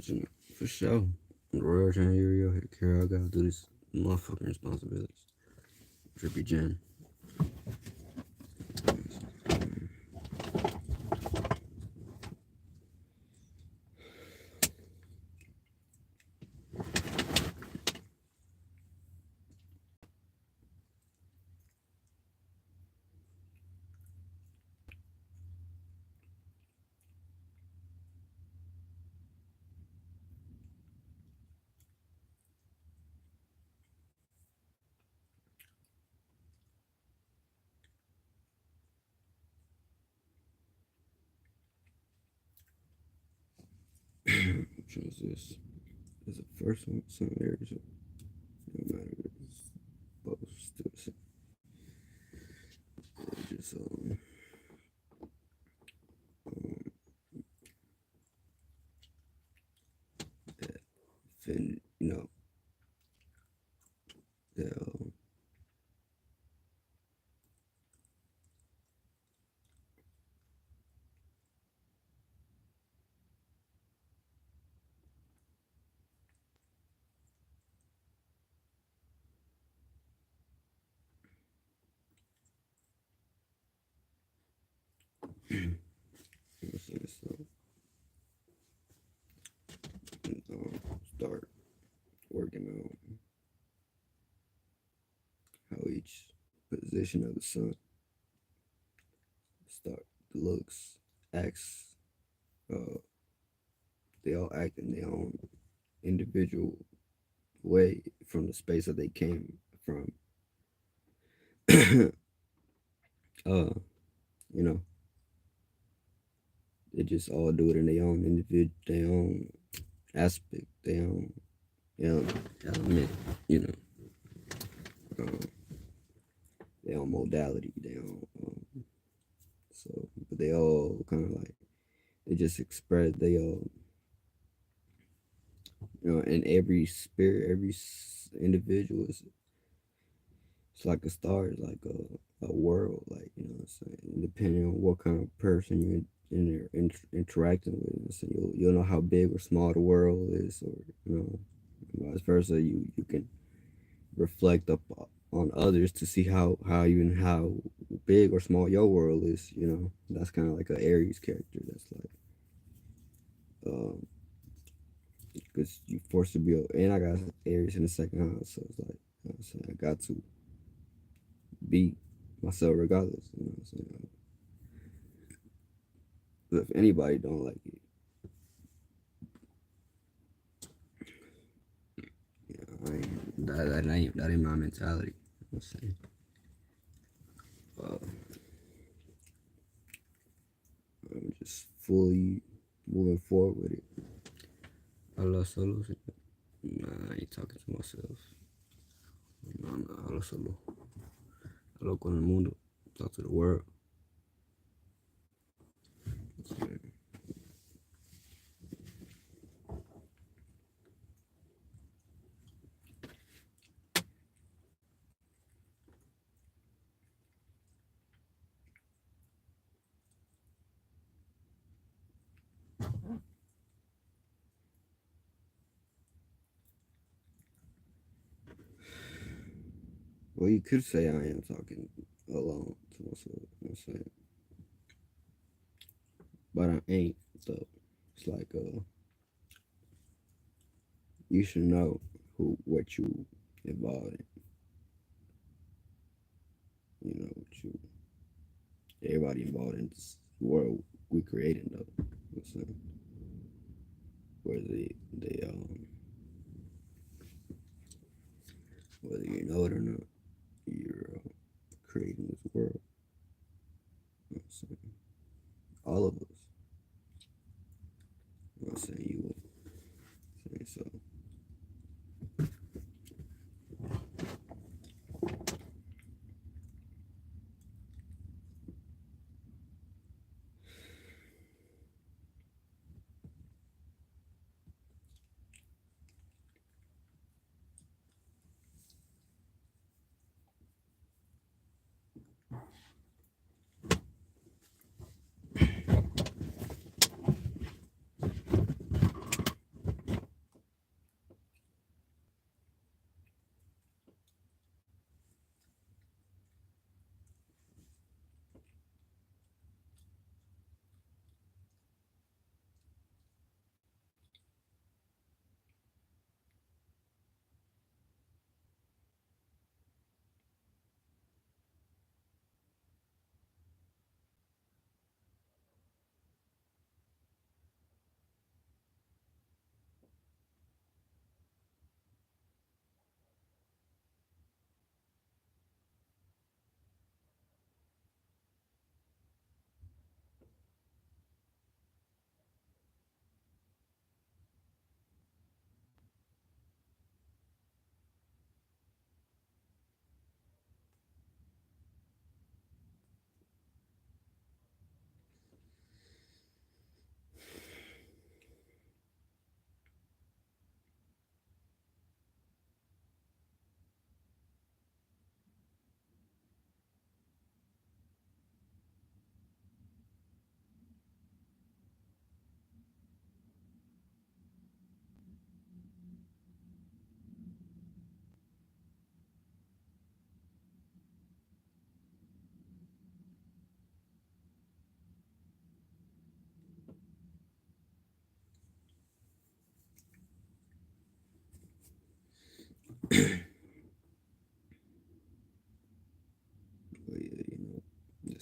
Unfortunate. For sure. The Royal trying to hear care. I gotta do this motherfucking responsibilities. Trippy Jen. Which one is this? Is the first one? Some areas. No matter. It's both still the same. Just that fin, that so start working on how each position of the sun start looks, acts. Uh, they all act in their own individual way from the space that they came from. uh, you know, they just all do it in their own individual, their own aspect, their own element, you know, um, their own modality, their own. So, but they all kind of like they just express they all, and every spirit, every individual is it's like a star, it's like a world, like what I'm saying. Depending on what kind of person you're interacting with, so you'll know how big or small the world is, or vice versa. You can reflect up on others to see how big or small your world is. That's kind of like an Aries character. That's like because you forced to be, and I got Aries in the second house, so it's like I'm saying, I got to be myself regardless. You know what I'm saying? But if anybody don't like it, that ain't my mentality. I'm saying. I'm just fully moving forward with it. Habla solo. Nah, I ain't talking to myself. No, hablo solo. Hablo con el mundo. Talk to the world. Well, you could say I am talking alone to myself. You know what I'm saying? But I ain't. So it's like you should know what you involved in. What you everybody involved in this world we created though. You know what I'm saying? Whether whether you know it or not, you're creating this world. You know what I'm saying? All of us. You know what I'm saying? You saying so.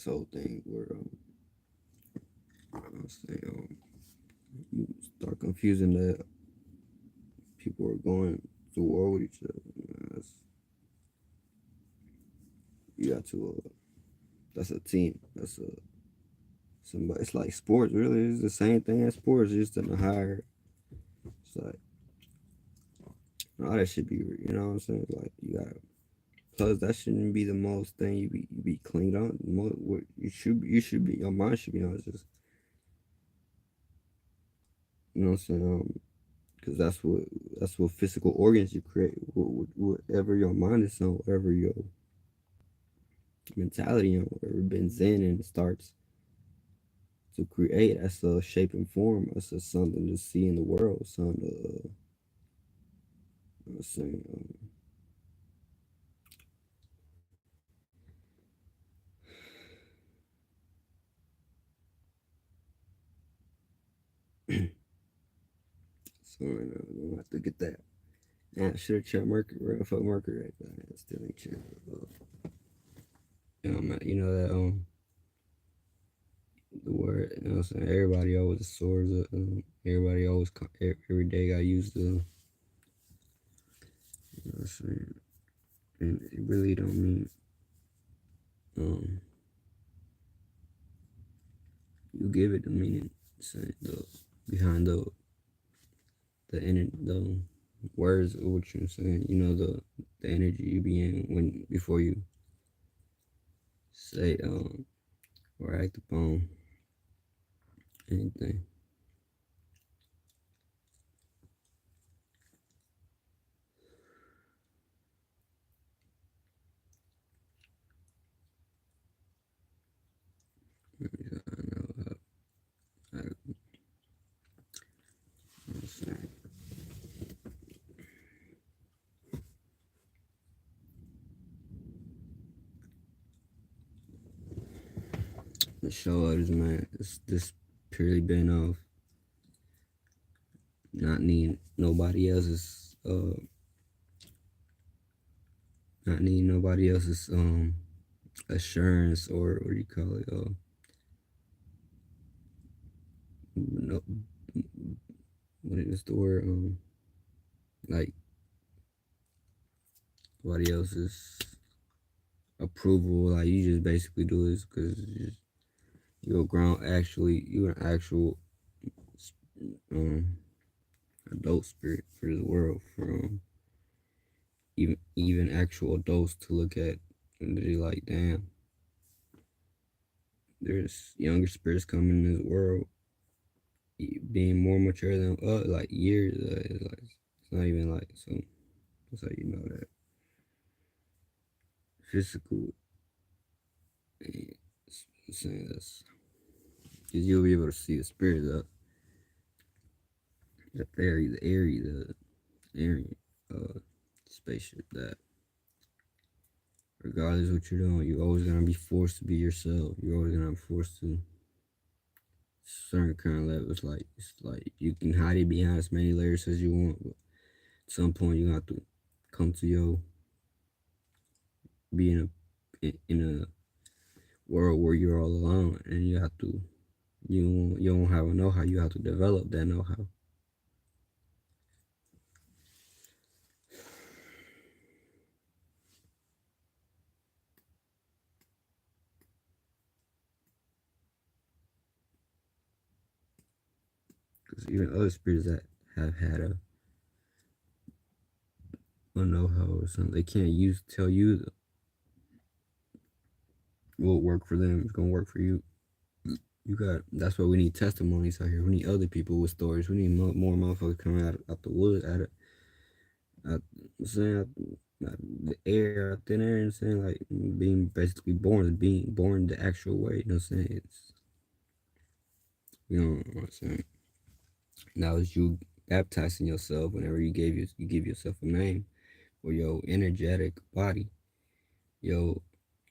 this whole thing where I was saying, you start confusing that people are going to war with each other. You got to. That's a team. That's a somebody. It's like sports. Really, it's the same thing as sports, just in a higher. It's like all that should be. You know what I'm saying? Like you got. Plus, that shouldn't be the most thing you be cleaned on. What you should be. Your mind should be on just. You know what I'm saying? Because that's what physical organs you create. Whatever your mind is on, whatever your mentality on, whatever been zen and starts to create. That's a shape and form. That's a something to see in the world. Something to, I was saying, so right now I'm gonna have to get that. Yeah, I should have checked Mercury. Right, fuck Mercury right there. I still ain't checked. You know that the word. You know what I'm saying? Everybody always soars. Everybody always every day got used to. You know what I'm saying? And it really don't mean um you give it the meaning. Saying the behind the words of what you're saying. You know the energy you be in when before you say or act upon anything. I know I'm saying. The show others, man. It's this purely been of not needing nobody else's not needing nobody else's assurance or what do you call it no, what is the word like nobody else's approval. Like you just basically do this because you're a ground. Actually, you're an actual um adult spirit for the world. From even actual adults to look at and they're like, damn, there's younger spirits coming in this world, being more mature than like years. It's not even like so. That's how you know that physical. Saying this because you'll be able to see the spirit of the fairy, the Aryan spaceship. That regardless of what you're doing, you're always gonna be forced to be yourself. You're always gonna be forced to certain kind of levels. Like it's like you can hide it behind as many layers as you want, but at some point you have to come to your be in a world where you're all alone, and you have to you don't have a know how. You have to develop that know how. Because even other spirits that have had a know how or something, they can't use tell you what worked for them is gonna work for you. You got that's why we need testimonies out here. We need other people with stories. We need more motherfuckers coming out the wood out saying out the air out thin air and saying like being basically being born the actual way. You know what I'm saying? It's you know what I'm saying. Now it's you baptizing yourself whenever you give yourself a name or your energetic body, your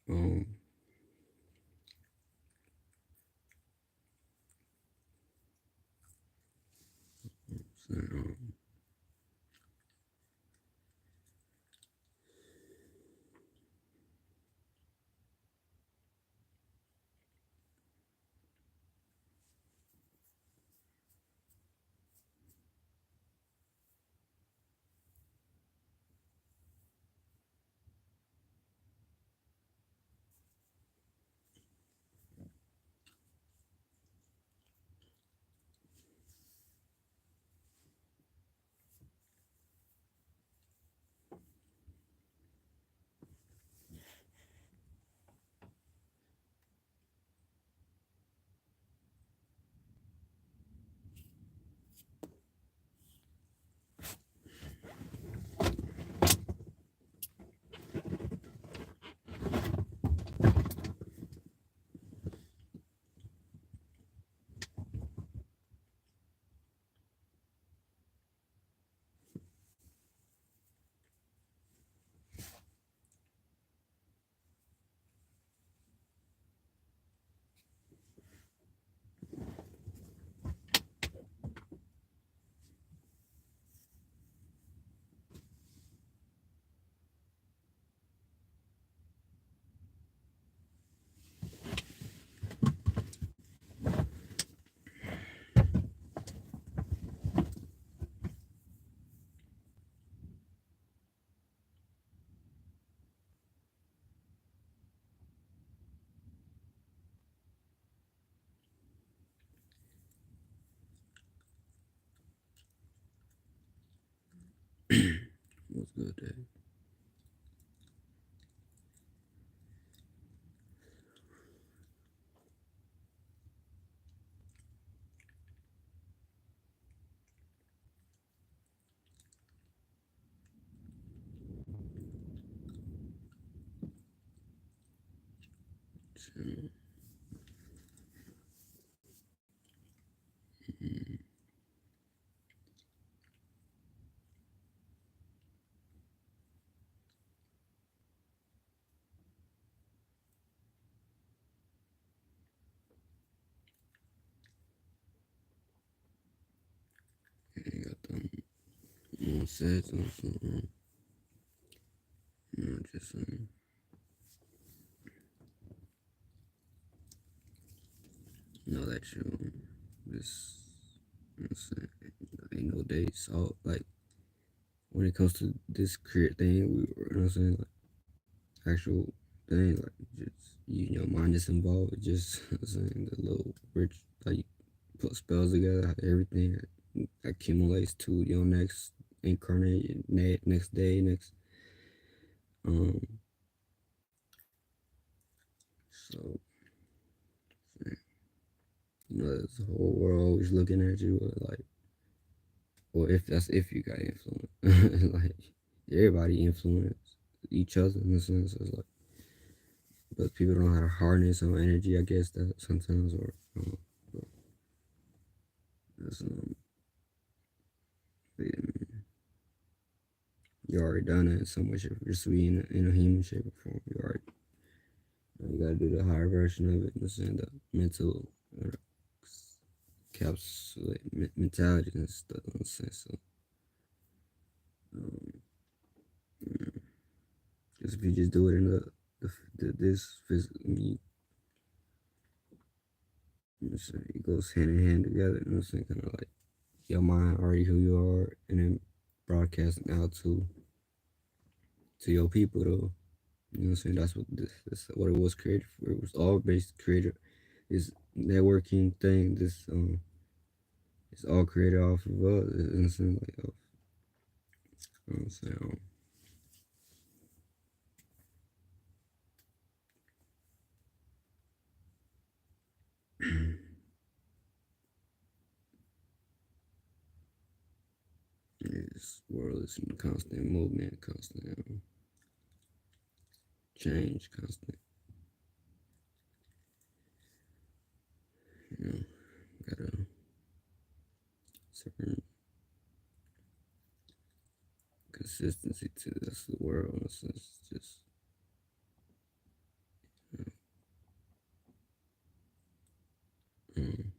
um, um So, mm, you got them sets on something. Just know that you just, ain't no days out. Like, when it comes to this career thing, like, actual thing, like, just, your mind is involved. It's just, the little rich, like, put spells together, everything accumulates to your next incarnate, next day, next, um, so, there's the whole world always looking at you, like, or if you got influence, like, everybody influence each other in a sense. It's like, but people don't know how to harness some energy, I guess, that sometimes, or, but that's, yeah, you already done it in some way, shape, just to be in a human shape or form. You already, you gotta do the higher version of it, in the sense, the mental, uh, capsulate mentality and stuff, in a sense. So, um, because if you just do it in this physical, it goes hand in hand together. You know what I'm saying? Kind of like your mind already who you are, and then broadcasting out to your people though. You know what I'm saying? That's what it was created for. It was all based created. This networking thing. This it's all created off of us. You know what I'm saying? Like, you know what I'm saying? This world is in constant movement, constant change, constant. You know, got a certain consistency to this world. It's just, um,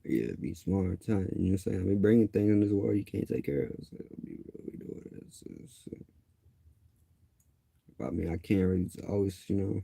Yeah, be smart, time. You know what I'm saying? I mean, bringing things in this world you can't take care of. So be really doing it. I mean, I can't really always, so,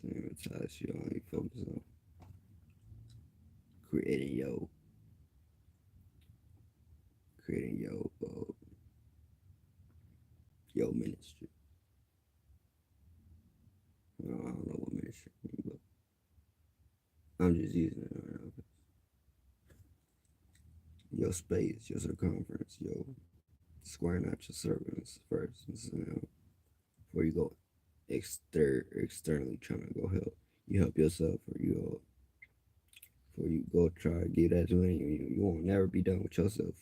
anyways, that's how you only focus on creating your ministry. I don't know what ministry, but I'm just using it right now. Your space, your circumference, your squaring out your circles first. Before you go externally trying to go help. You help yourself, or before you go try to give that to anyone. You won't never be done with yourself.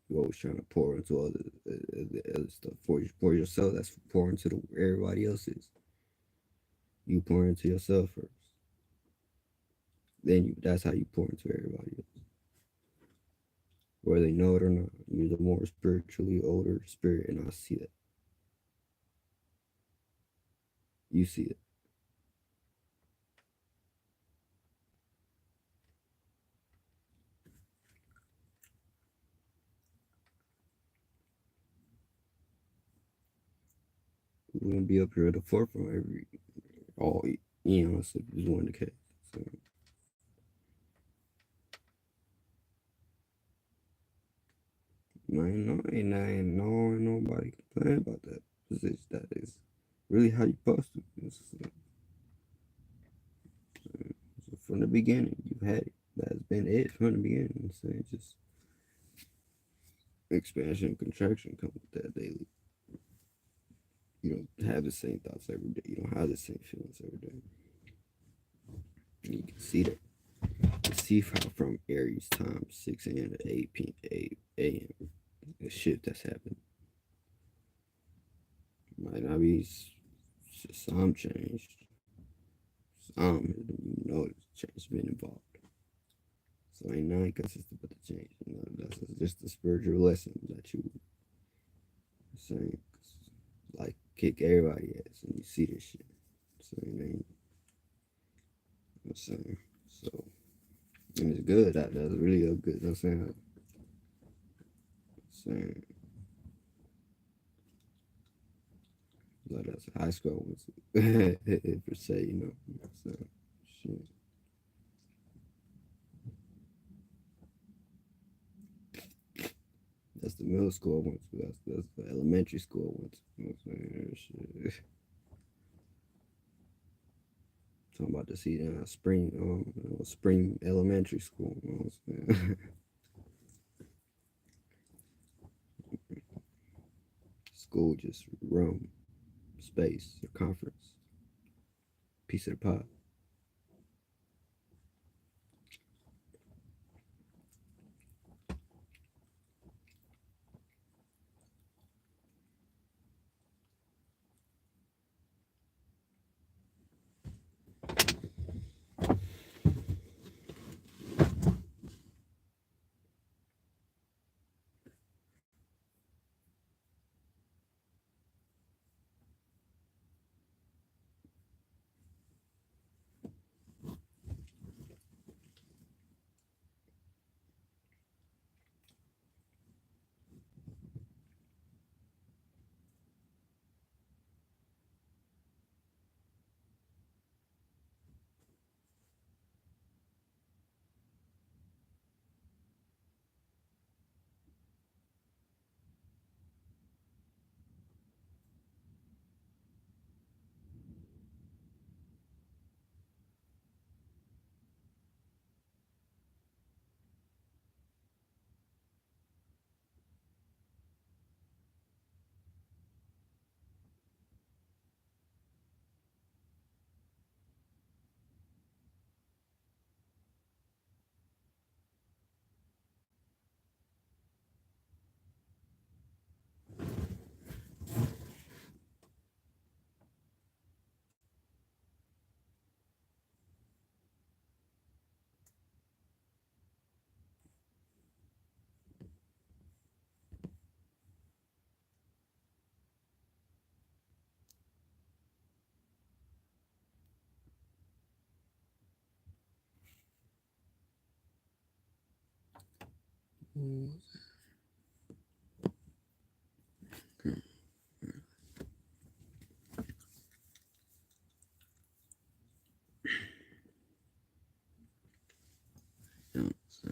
You always trying to pour into other stuff for yourself. That's pouring into everybody else's. You pour into yourself first. That's how you pour into everybody else. Whether they know it or not. You're the more spiritually older spirit, and I see it. You see it. We wouldn't be up here at the forefront every all eons if this wasn't the case. So ain't nobody complaining about that position. That is really how you supposed to. From the beginning, you've had it. That's been it from the beginning. So it's just expansion and contraction come with that daily. You don't have the same thoughts every day. You don't have the same feelings every day. And you can see that. You see how from Aries time 6 a.m. to 8 a.m. The shift that's happened. Might not be some changed. Some you know change been involved. So ain't nothing consistent but the change. That's just a spiritual lesson that you saying. Like kick everybody ass and you see this shit. So it ain't I'm saying. So and it's good. That's really a good I'm saying like that's high school ones per se, So shit. That's the middle school ones. That's the elementary school ones. You know what I'm saying? Shit. Talking about to see spring elementary school. You know what I'm saying? School just room, space, circumference, piece of the pie. Yeah, so,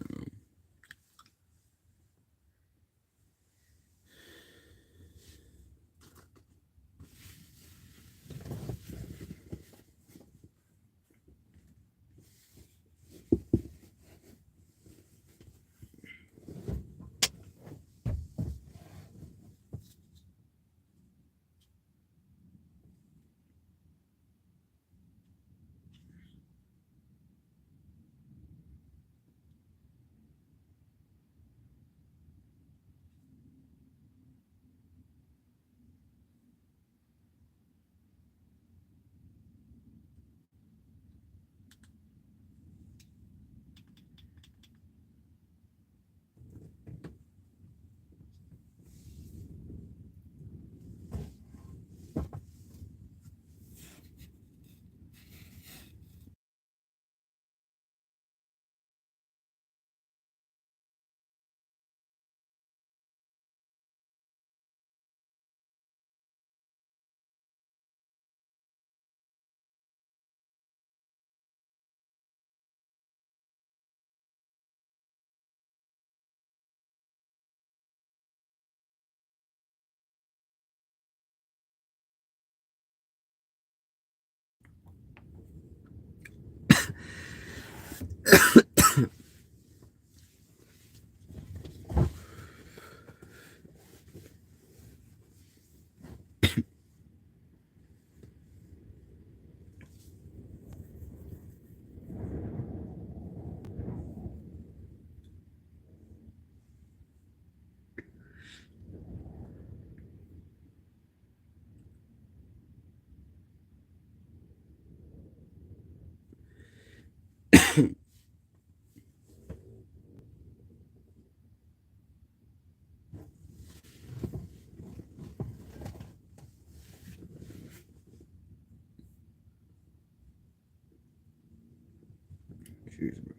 cheers, bro.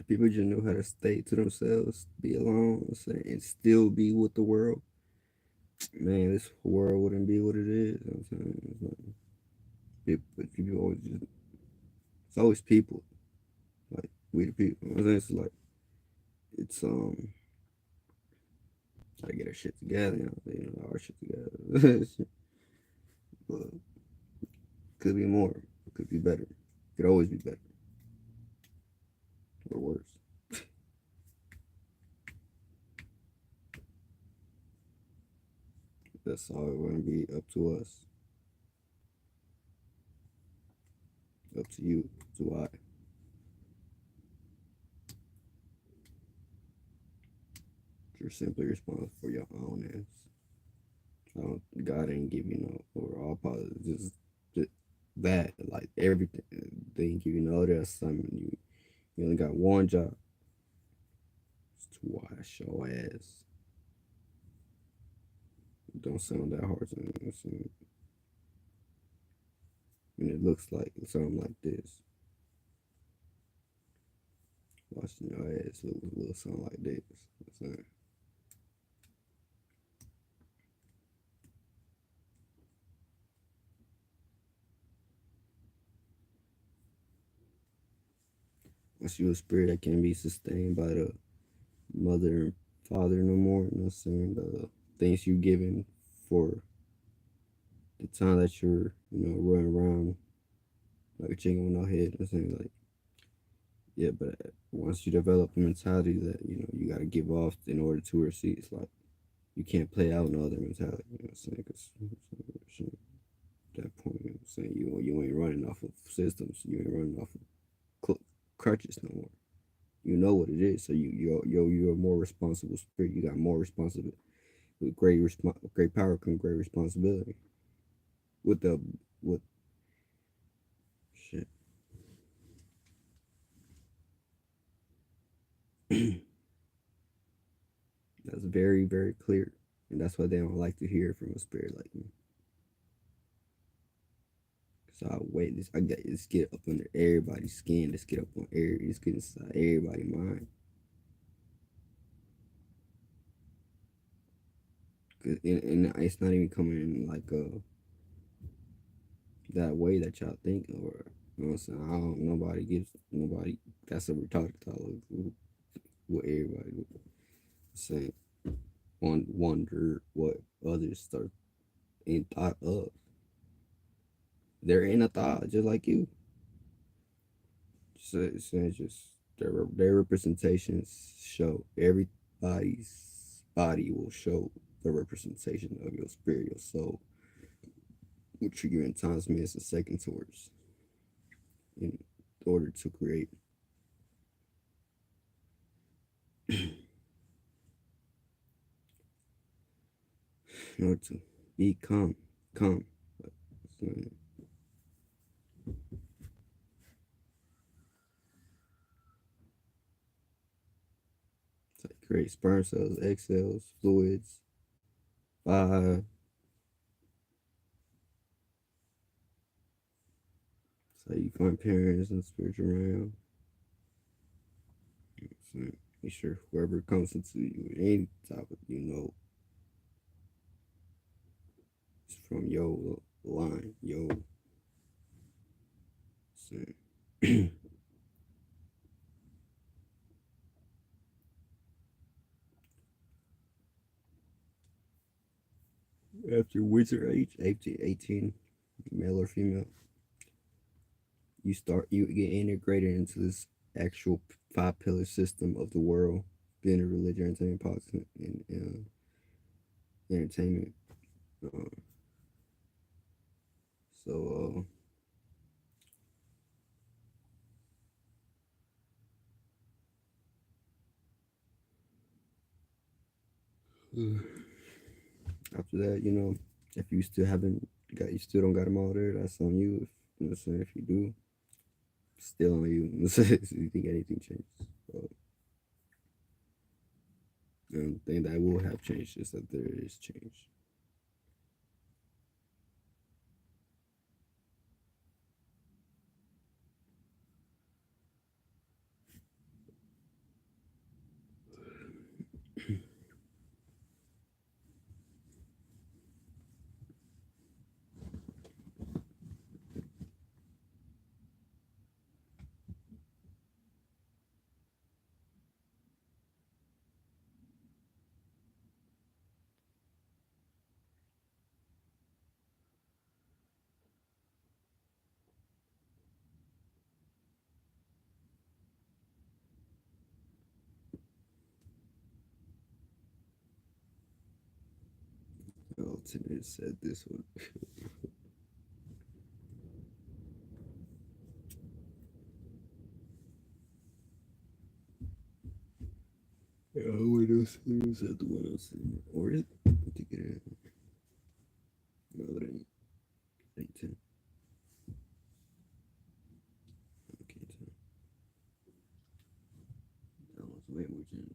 People just know how to stay to themselves, be alone, and still be with the world. Man, this world wouldn't be what it is. You know what I'm saying? It's like, but people always just, it's always people. Like, we the people. You know what I'm saying? It's like, it's, gotta get our shit together, our shit together. But could be more, could be better, could always be better or worse. That's all going to be up to us, up to you, to I. You're simply responsible for your own acts. God ain't give you no or all positive. Just that, like everything. They ain't give you no other assignment. You only got one job. It's to wash your ass. It don't sound that hard to me. And it looks like something like this. Washing your ass will sound like this. Once you a spirit that can be sustained by the mother and father no more, you know what I'm saying? The things you given for the time that you're, running around like a chicken with no head, you know what I'm saying? Like, yeah, but once you develop a mentality that, you got to give off in order to receive, it's like, you can't play out no other mentality, you know what I'm saying? 'Cause, That point, you know what I'm saying, you ain't running off of systems. You ain't running off of crutches no more. You know what it is, so you're a more responsible spirit. You got more responsibility. With great power comes great responsibility. With the with shit, that's very clear, and that's why they don't like to hear from a spirit like me. So I wait. This I got. Let's get up under everybody's skin. Let's get up on air. Let's get inside everybody's mind. And it's not even coming in like that way that y'all think, or you know what I'm saying. I don't. Nobody gives. Nobody. That's a retarded thought with everybody saying. Wonder what others start in thought of. They're in a thought just like you. So just their representations show everybody's body will show the representation of your spirit, your soul, which you're in times minutes and seconds towards in order to create, in order to be calm. It's like create sperm cells, egg cells, fluids, five. So you find parents in the spiritual realm. So make sure whoever comes into you, any topic, it's from your line, yo. So, after wizard age, 18, male or female, you get integrated into this actual five pillar system of the world, being a religion, entertainment, politics, and entertainment. Uh, so after that, if you still haven't got, you still don't got them all there, that's on you. If you know what I'm saying, if you do, still on you. So you think anything changes? Uh, the only thing that will have changed is that there is change. Ultimate said this one. Yeah, who said the one else? Or is it? I think it is. No, that ain't 10. Okay, 10. That one's way more general.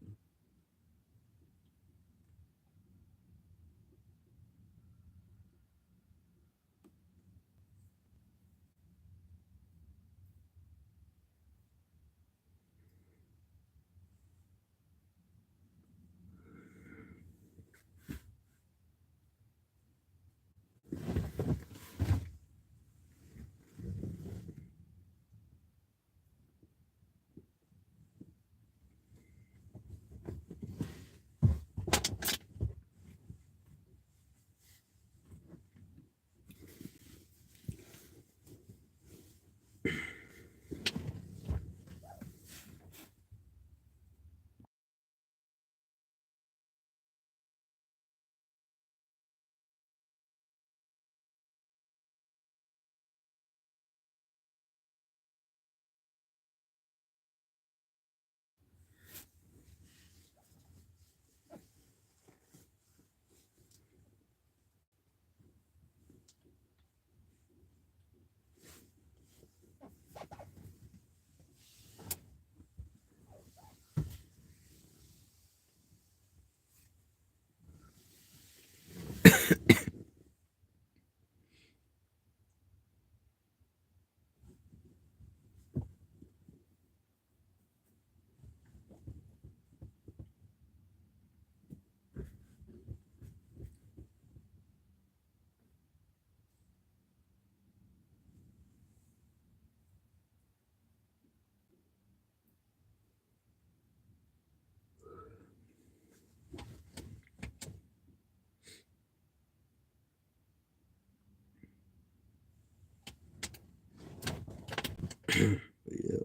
But yeah,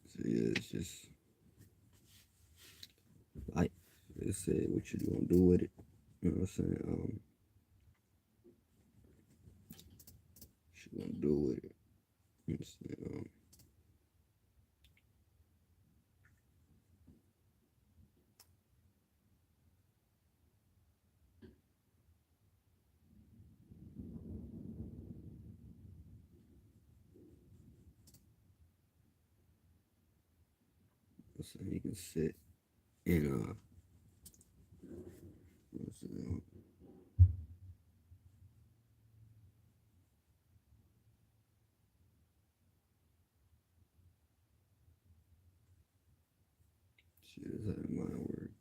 so yeah, it's just like it said, what you gonna do with it? You know what I'm saying? What you gonna do with it? You know what I'm saying? So you can sit and you know what I'm saying? Shit is how the mind work.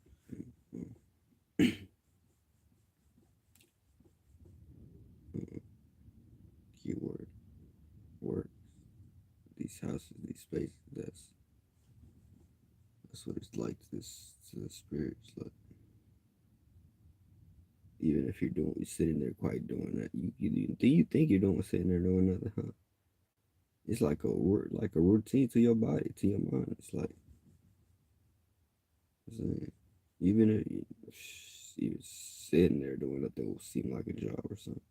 Keyword work. These houses, these spaces. That's what it's like to the spirits. Like even if you're sitting there quite doing that, do you think you're doing sitting there doing nothing? Huh? It's like a routine to your body, to your mind. It's like I'm saying, even if even sitting there doing nothing will seem like a job or something.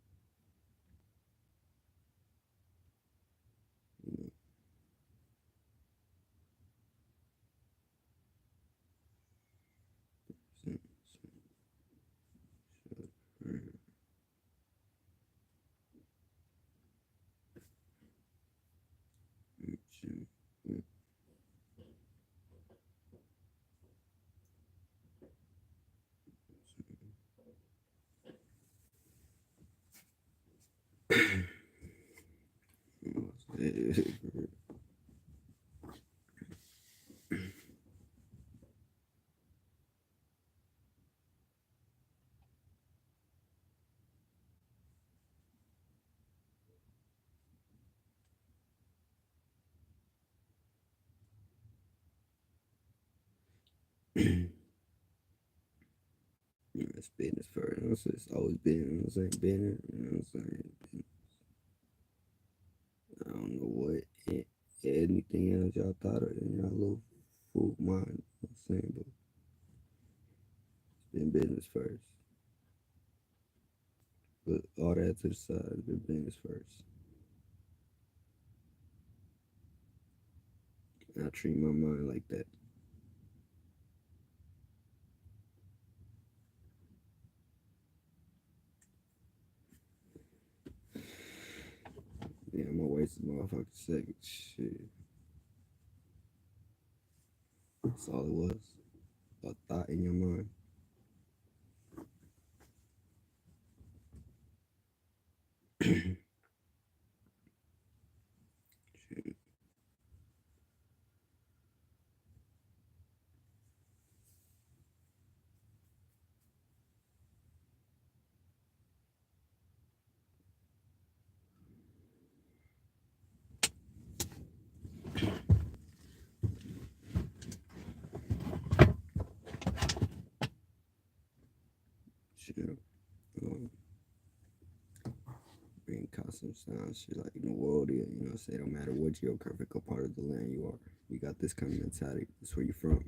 You know, it's business first. You know, so it's always been, you know what I'm saying, been, you know what I'm saying. I don't know what anything else y'all thought of in y'all little fool mind. You know what I'm saying, but it's been business first. But all that to the side, it's been business first. And I treat my mind like that. Yeah, I'm gonna waste a motherfucking second. Shit. That's all it was. A thought in your mind. Shit. Shit. Um, Being constant sounds shit like in the world, you know what I'm saying? No matter what geographical part of the land you are, you got this kind of mentality. That's where you're from.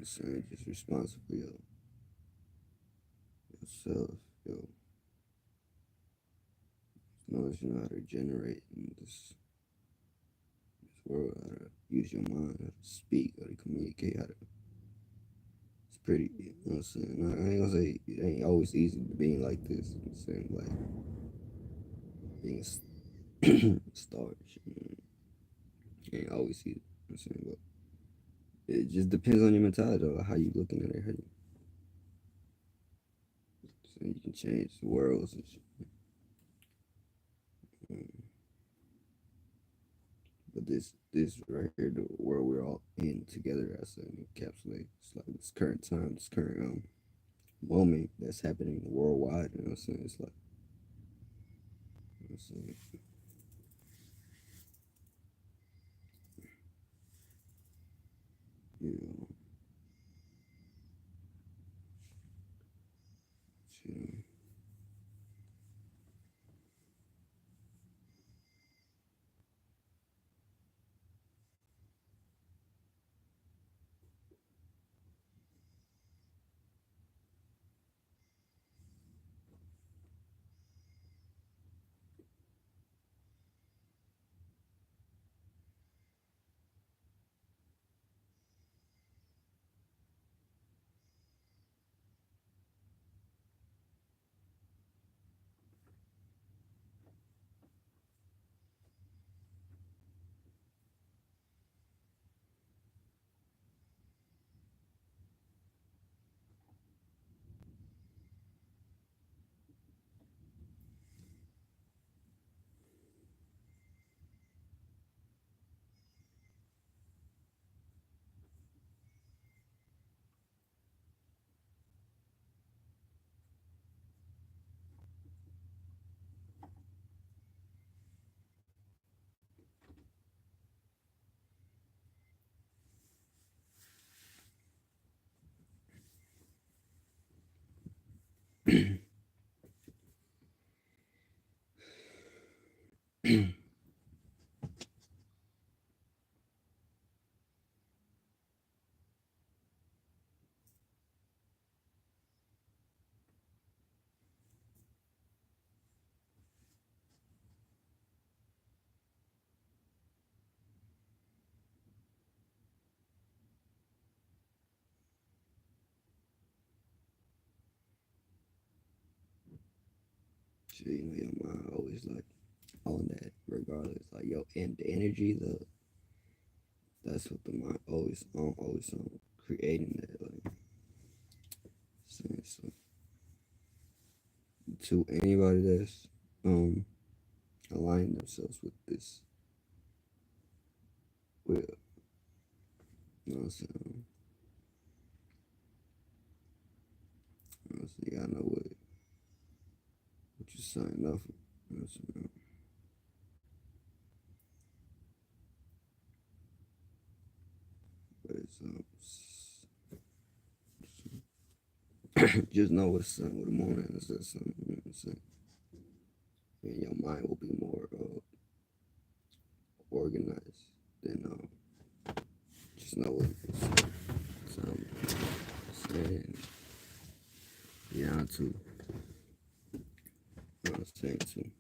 I'm saying just responsible yourself, yo. As long as you know how to generate in this world, how to use your mind, how to speak, how to communicate, how to. It's pretty, you know what I'm saying? I ain't gonna say it ain't always easy being like this. You know what I'm saying? Like being a star, it ain't always easy. You know what I'm saying? But it just depends on your mentality, though, how you looking at it, how you, so you can change the worlds and shit. Um, but this right here, the world we're all in together as an encapsulate. It's like this current time, this current moment that's happening worldwide. You know what I'm saying? It's like, you know what I'm saying? You know, you shit, you know, your mind always like on that, regardless. Like yo, and the energy, that's what the mind always on creating that. Like, so to anybody that's aligning themselves with this, with you know what I'm saying. You know what I'm saying? You gotta know what you signing up for. You know what I'm saying? But it's just know what the sun, what the moon is. That sun. You know what I'm saying? And your mind will be more organized than just know what I'm saying. Yeah, too. You know what I'm saying too.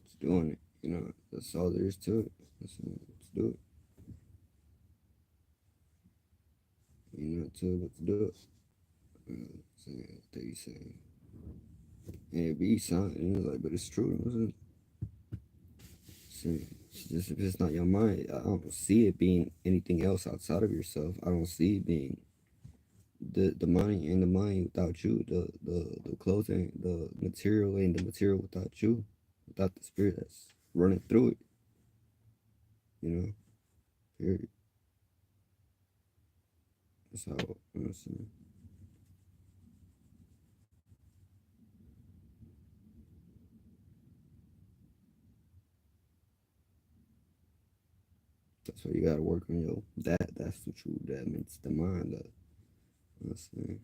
It's doing it. You know, that's all there is to it. Let's do it. You know, to it, let's do it. You know what I'm saying? They saying. And it be something, like, but it's true. You know what I'm saying? It's just if it's not your mind, I don't see it being anything else outside of yourself. I don't see it being the money and the money without you, the clothing, the material and the material without you, without the spirit that's running through it. You know, period. That's how, you know what I'm saying? That's why you gotta work on your that. That's the true that means the mind. That you know what I'm saying.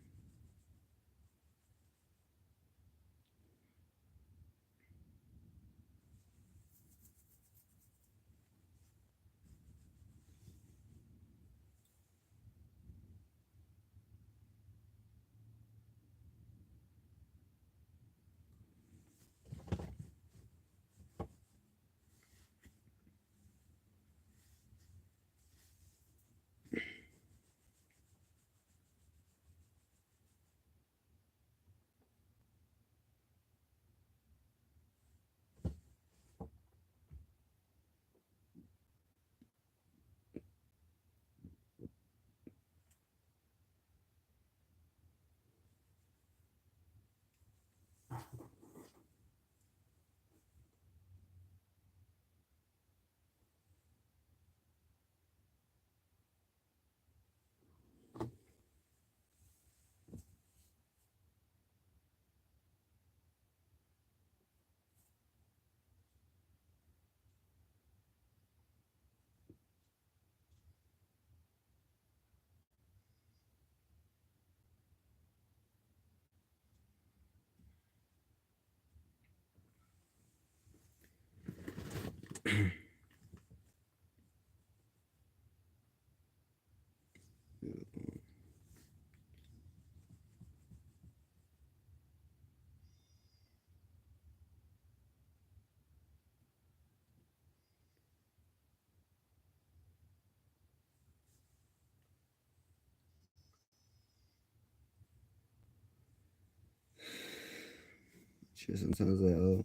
Shit, sometimes that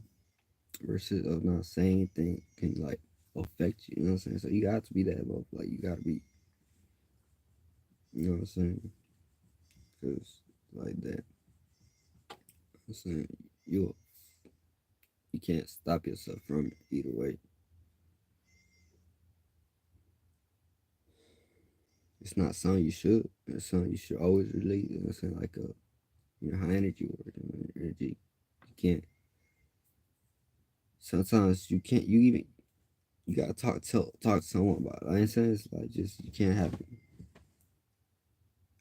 versus of not saying anything can like affect you. You know what I'm saying? So you got to be that both. Like you got to be. You know what I'm saying? Because like that, I'm saying you you can't stop yourself from it either way. It's not something you should. It's something you should always relate. You know what I'm saying? Like high energy work. Energy. You can't. Sometimes you can't. You even you gotta talk to someone about it. I ain't saying it's like just you can't have it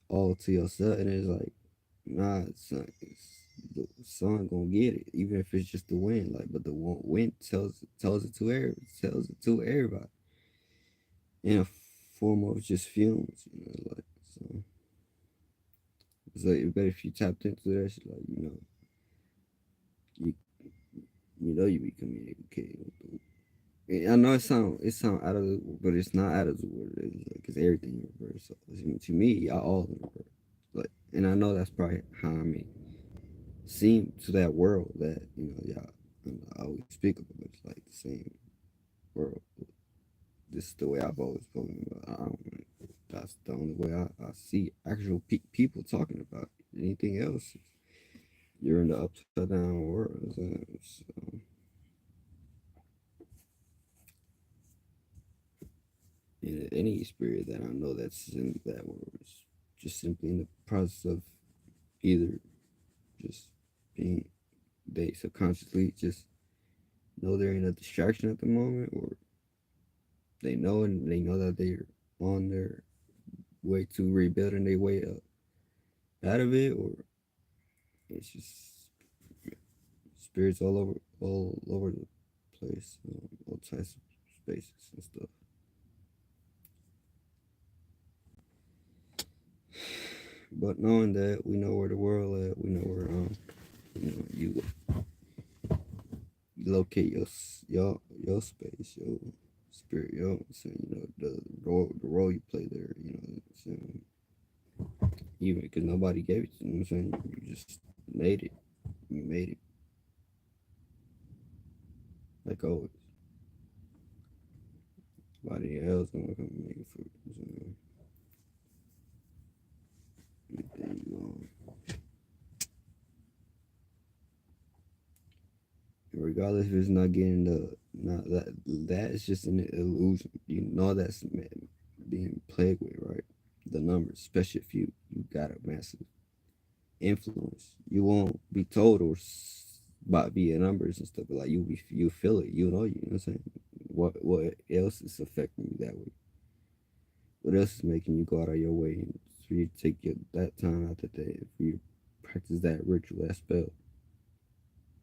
all to yourself. And it's like nah, the sun gonna get it, even if it's just the wind. Like, but the wind tells it to everybody in a form of just fumes. Like so. It's like, but if you tapped into that shit, like you you be communicating with I know it sound out of the, but it's not out of the word. It's like it's everything in reverse. So to me, y'all all in reverse. Like, and I know that's probably how I mean seem to that world that y'all I always speak of, but it's like the same world. This is the way I've always spoken about. I don't. That's the only way I see actual people talking about it. Anything else, you're in the upside down world. So, any spirit that I know that's in that world is just simply in the process of either just being they subconsciously just know they're in a distraction at the moment, or they know that they're on their way to rebuilding their way up out of it, or it's just spirits all over the place, all types of spaces and stuff. But knowing that we know where the world at, we know where you locate your space, your spirit, so the role you play there, so even because nobody gave it to you, know what I'm saying, you just made it. You made it like always. Nobody else gonna come make it for you. So, regardless if it's not getting the not that is just an illusion. You know that's being played with, right? The numbers, especially if you got a massive influence. You won't be told about via numbers and stuff, but like you feel it. You know what I'm saying? What else is affecting you that way? What else is making you go out of your way and for you to take that time out the day for you to practice that ritual, that spell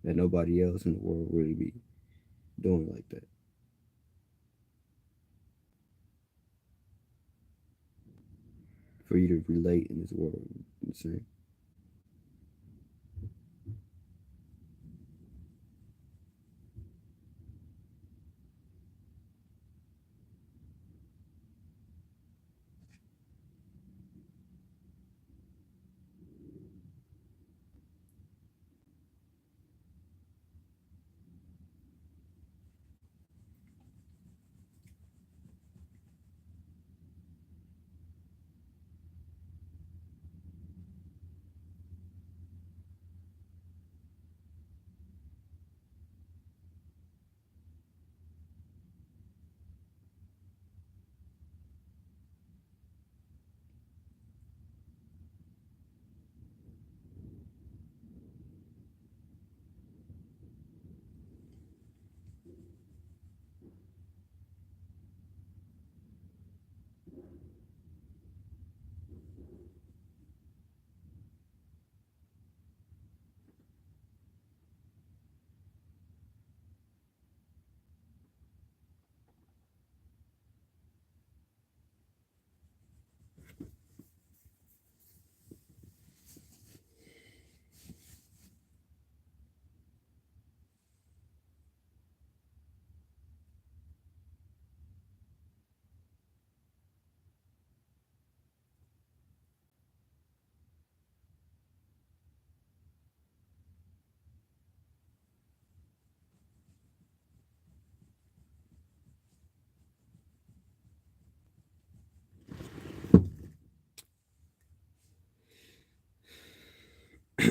that nobody else in the world really be doing like that. For you to relate in this world. You see?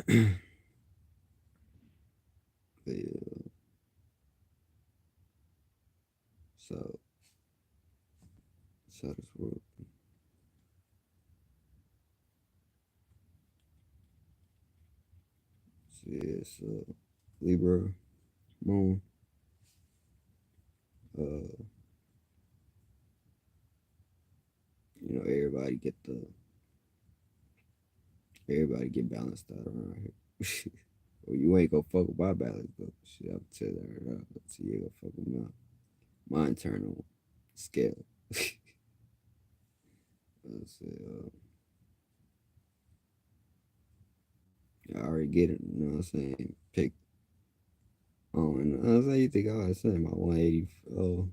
But yeah, so so this world. So yeah, so Libra, Moon, uh, everybody get balanced out around here. Well, you ain't gonna fuck with my balance, but shit, I'm telling her right now. So you ain't gonna fuck with my internal scale. I say, I already get it. You know what I'm saying? Pick. Oh, and I was like, you think I was saying my 180? Oh,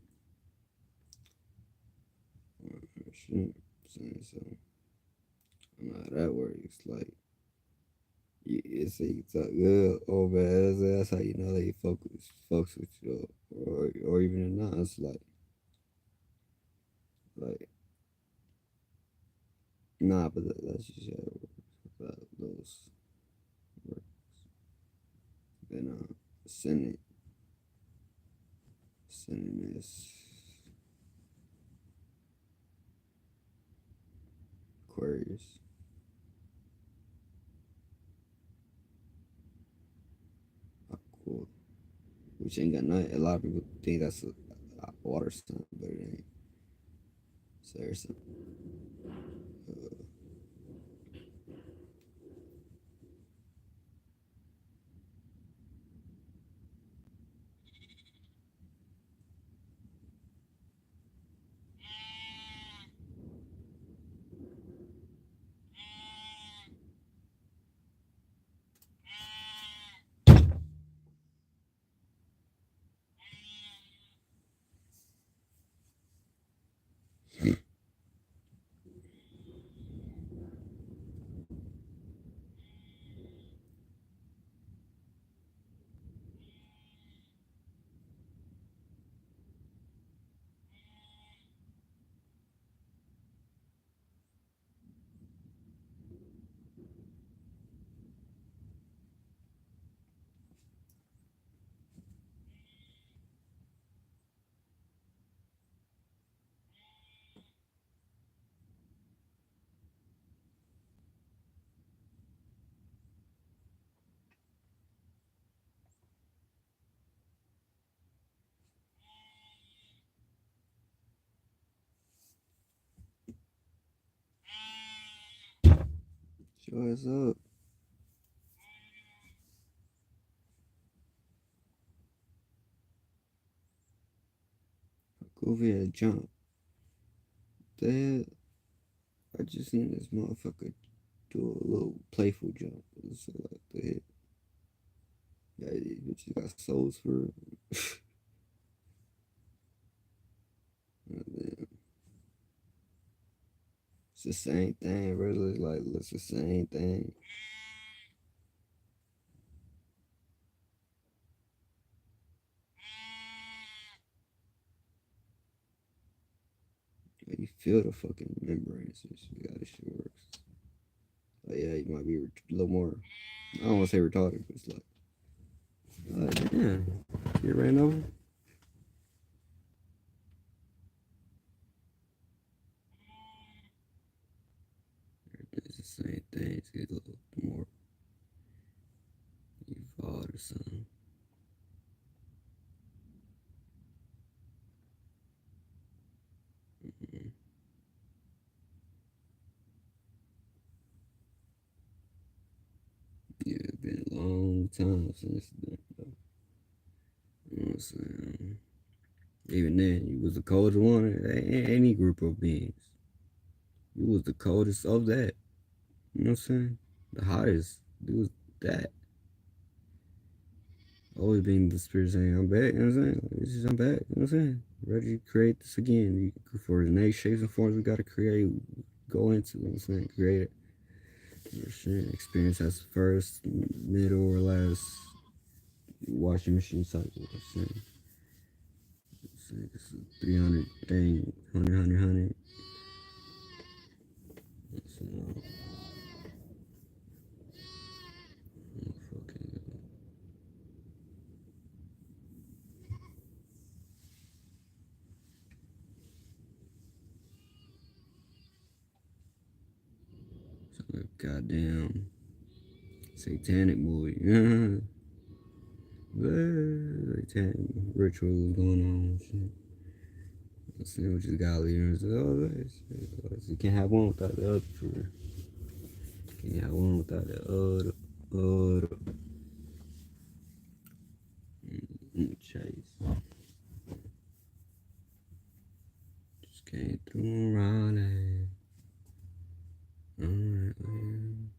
shit. So, I know how that works. It's like, you see, it's like, good. Oh, man, that's how you know they fucks with you. Or even not. It's like, nah, but that's just how it works. Those, then, Senate, Senate is Aquarius. Cool. Which ain't got nothing. A lot of people think that's a water sign, but it ain't. So there's some. Uh, Show us up. Go over here, jump. The hell? I just seen this motherfucker do a little playful jump. So like the hell? Yeah, you just got souls for it. It's the same thing, really. Like, it's the same thing. Like, you feel the fucking membranes and shit. How this shit works. Like, yeah, you might be a little more. I don't want to say retarded, but it's damn, you ran over. It's the same thing. It's get a little more evolved or something. Mm-hmm. Yeah, it's been a long time since then, though. You know what I'm saying? Even then, you was the coldest one in any group of beings. You was the coldest of that. You know what I'm saying? The hottest. It was that. Always being the spirit saying, I'm back. You know what I'm saying? Like, this is, I'm back. You know what I'm saying? Ready to create this again. For the next shapes and forms we got to create, go into. You know what I'm saying? Create it. Experience as first, middle, or last washing machine cycle. You know what I'm saying? This is 300 thing, 100. So, goddamn satanic movie. Satanic rituals going on. Shit. You just gotta leave. You can't have one without the other. For real. Can't have one without the other. Other. Chase. Just came through Raleigh. Alright, man.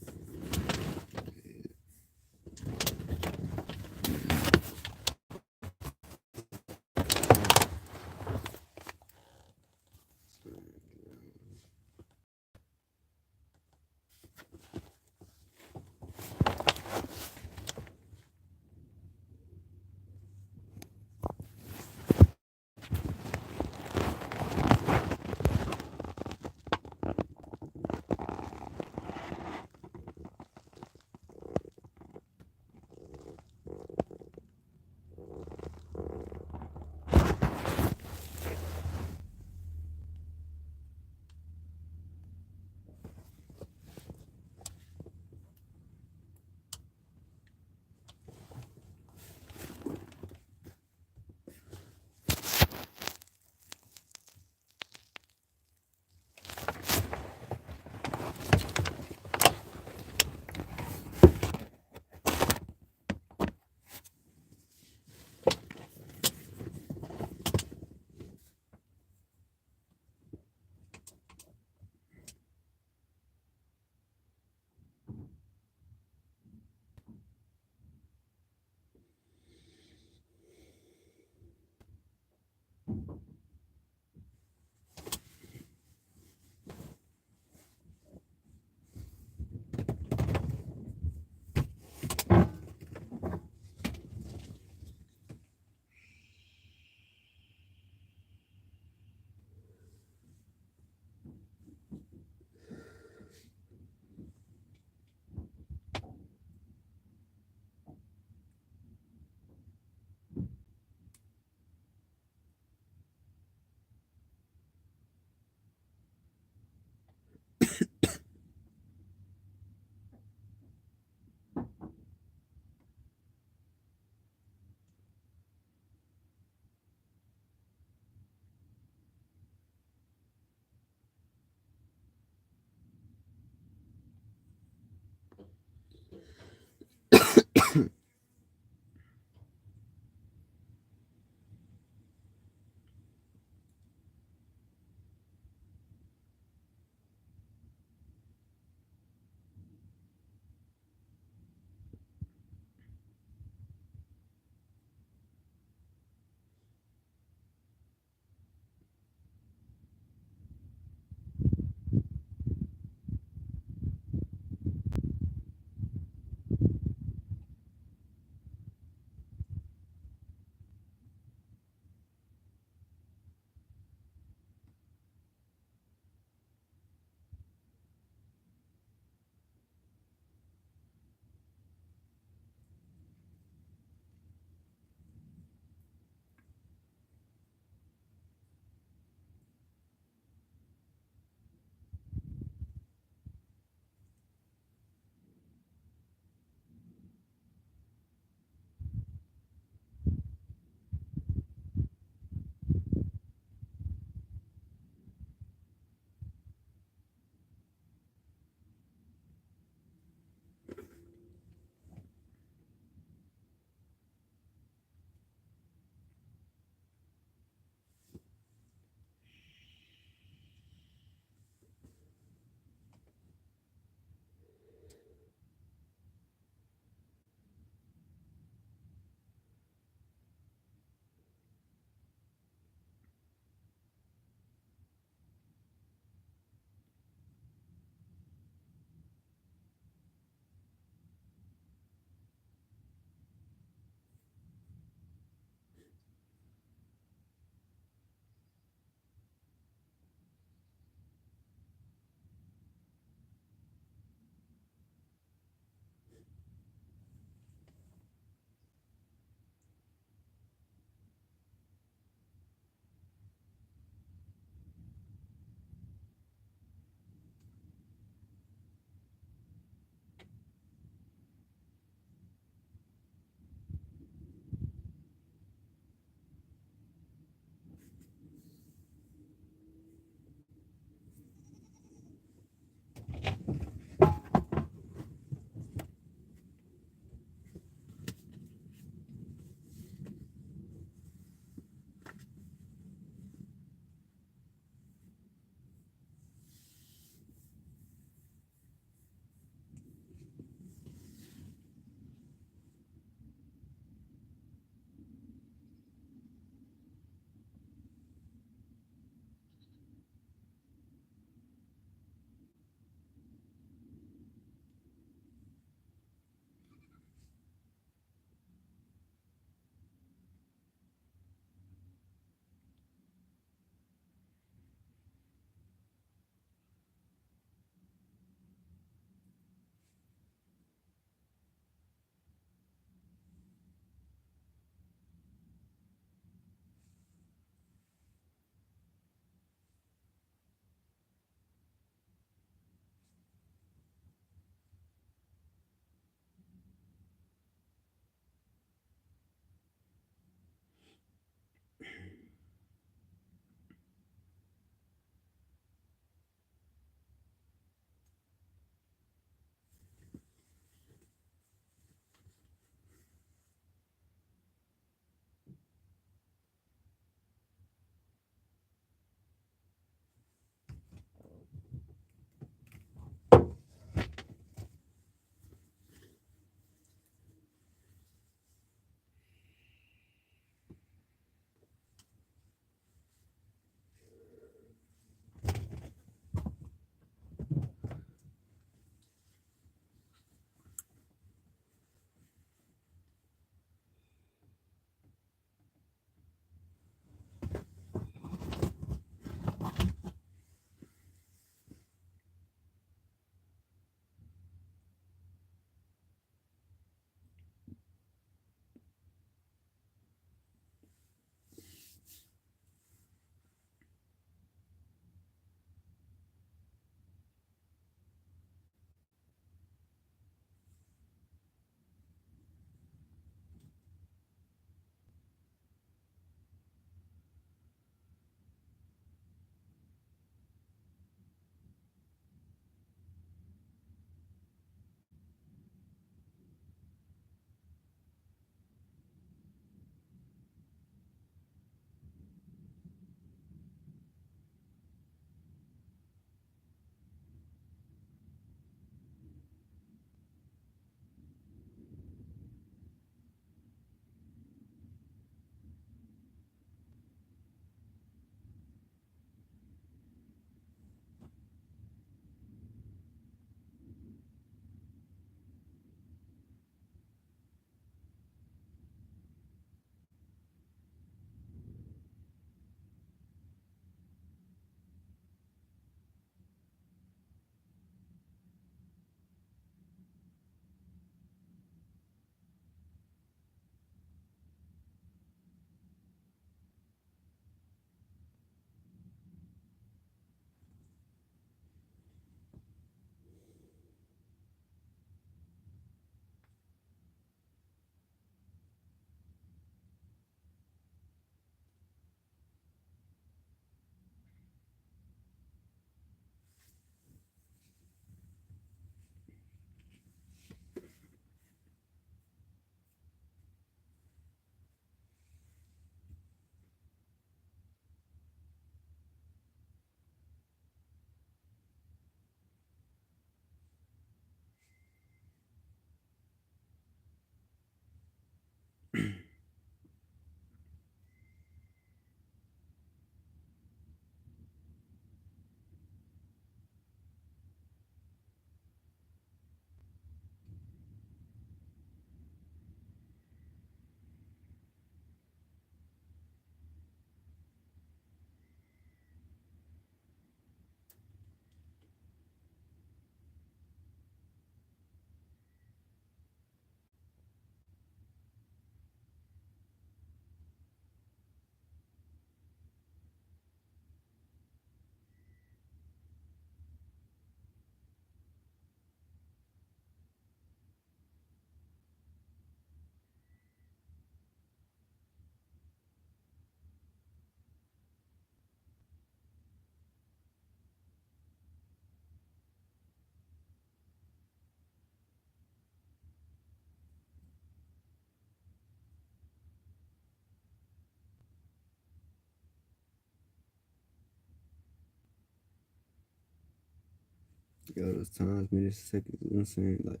Yo, those times, milliseconds, you know what I'm saying? Like,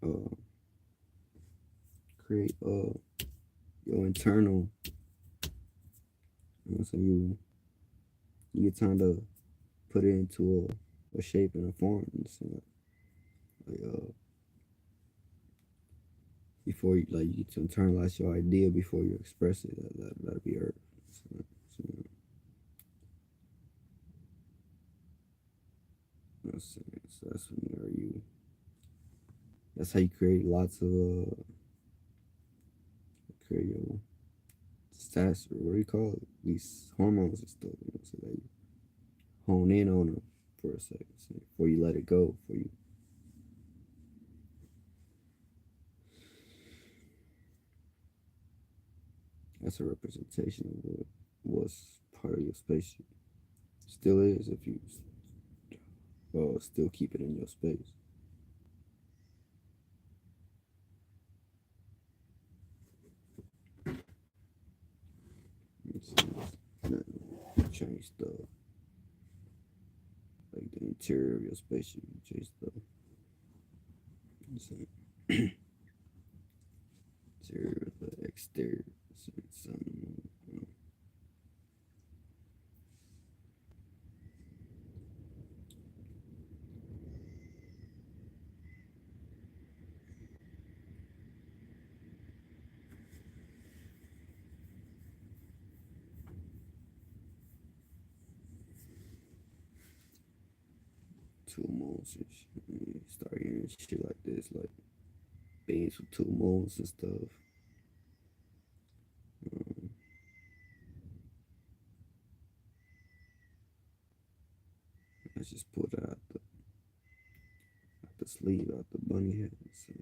uh, create your internal, you know, so you get time to put it into a shape and a form, and so before you like you get to internalize your idea before you express it. That'll be art. So, so, so that's when you. That's how you create lots of create your stats or what do you call it? These hormones and stuff. You know, so that you hone in on them for a second so before you let it go. Before you that's a representation of what was part of your spaceship. Still is if you still keep it in your space. It's not change the like the interior of your spaceship. You change the interior, the exterior. Something, you know, two moons and shit. You start hearing shit like this, like beings with two moons and stuff. Um, let's just pull that out the sleeve, out the bunny head. So,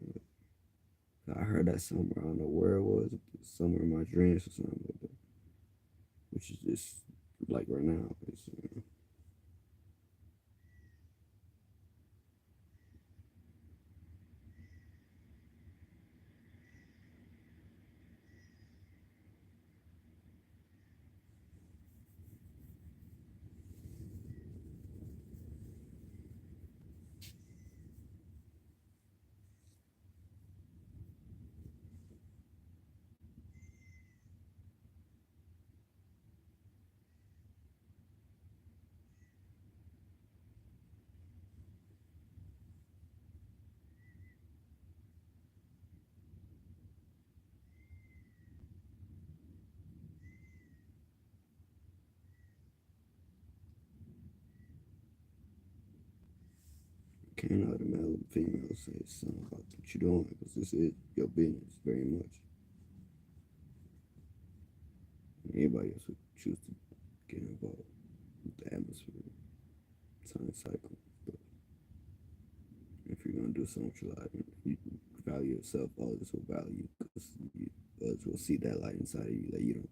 I heard that somewhere. I don't know where it was. Somewhere in my dreams or something. Which is just like right now. It's, can't let a male and female say something about what you're doing because this is your business very much. Anybody else would choose to get involved with the atmosphere, time cycle. But if you're gonna do something with your life, you value yourself. Others will value you because others will see that light inside of you that you don't.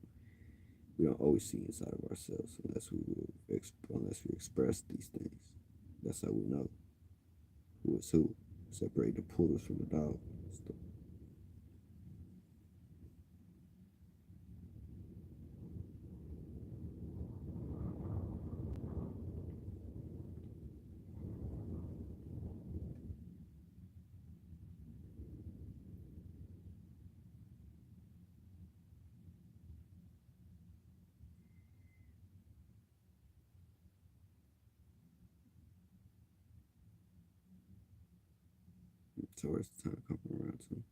We don't always see inside of ourselves unless we express these things. That's how we know who is who. Separate the poodles from the dog. Towards the time coming around to.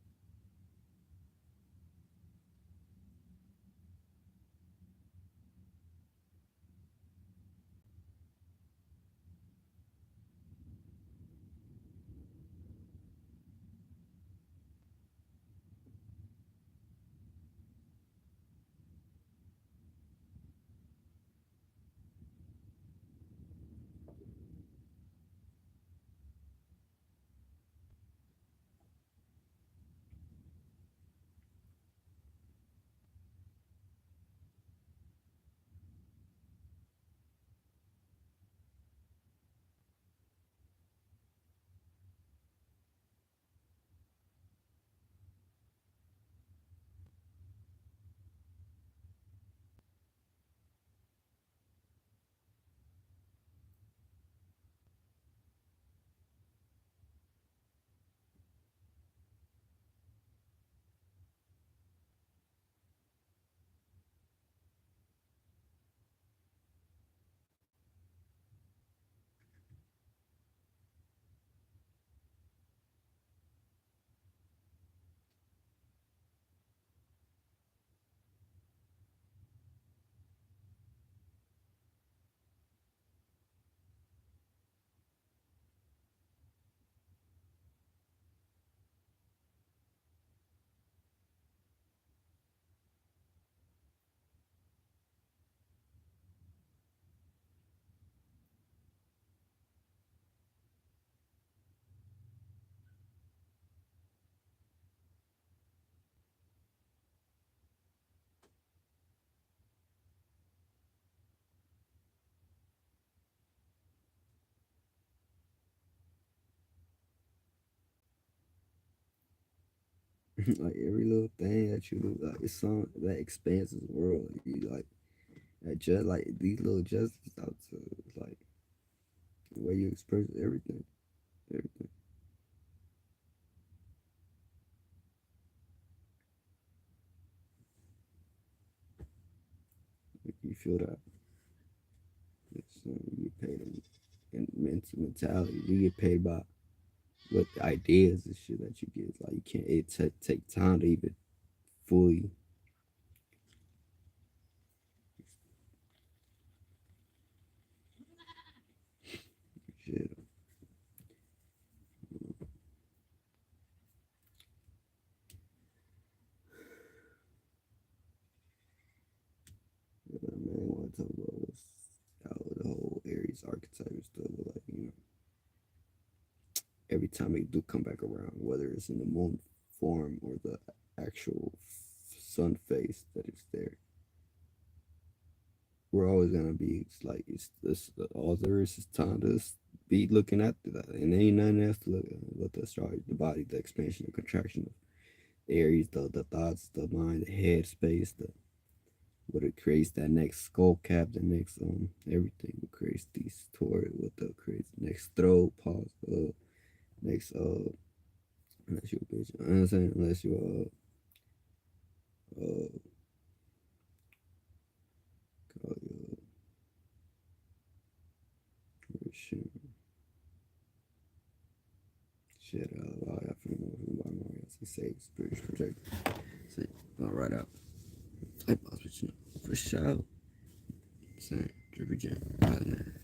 Like every little thing that you do, like it's some that expands this world. Like, you like that just like these little adjustments out to like the way you express everything, everything. Like, you feel that? It's, you get paid in mentality. You get paid by what ideas and shit that you get. Like you can't take time to even fully shit. Man, I want to talk about what's how the whole Aries archetype and stuff. But like every time they do come back around, whether it's in the moon form or the actual sun face that is there, we're always gonna be. It's like it's this. All there is time to be looking at that, and ain't nothing else to look at but the astrology, the body, the expansion, the contraction of Aries, the thoughts, the mind, the head space, the what it creates that next skull cap, the next everything. It creates these toward what the creates next throat pause, next unless you a bitch, you know what I'm saying, unless you call you shit shit I got from the say spiritual project. Say all right out. Type boss, but you know, for sure. Saying drippy jam.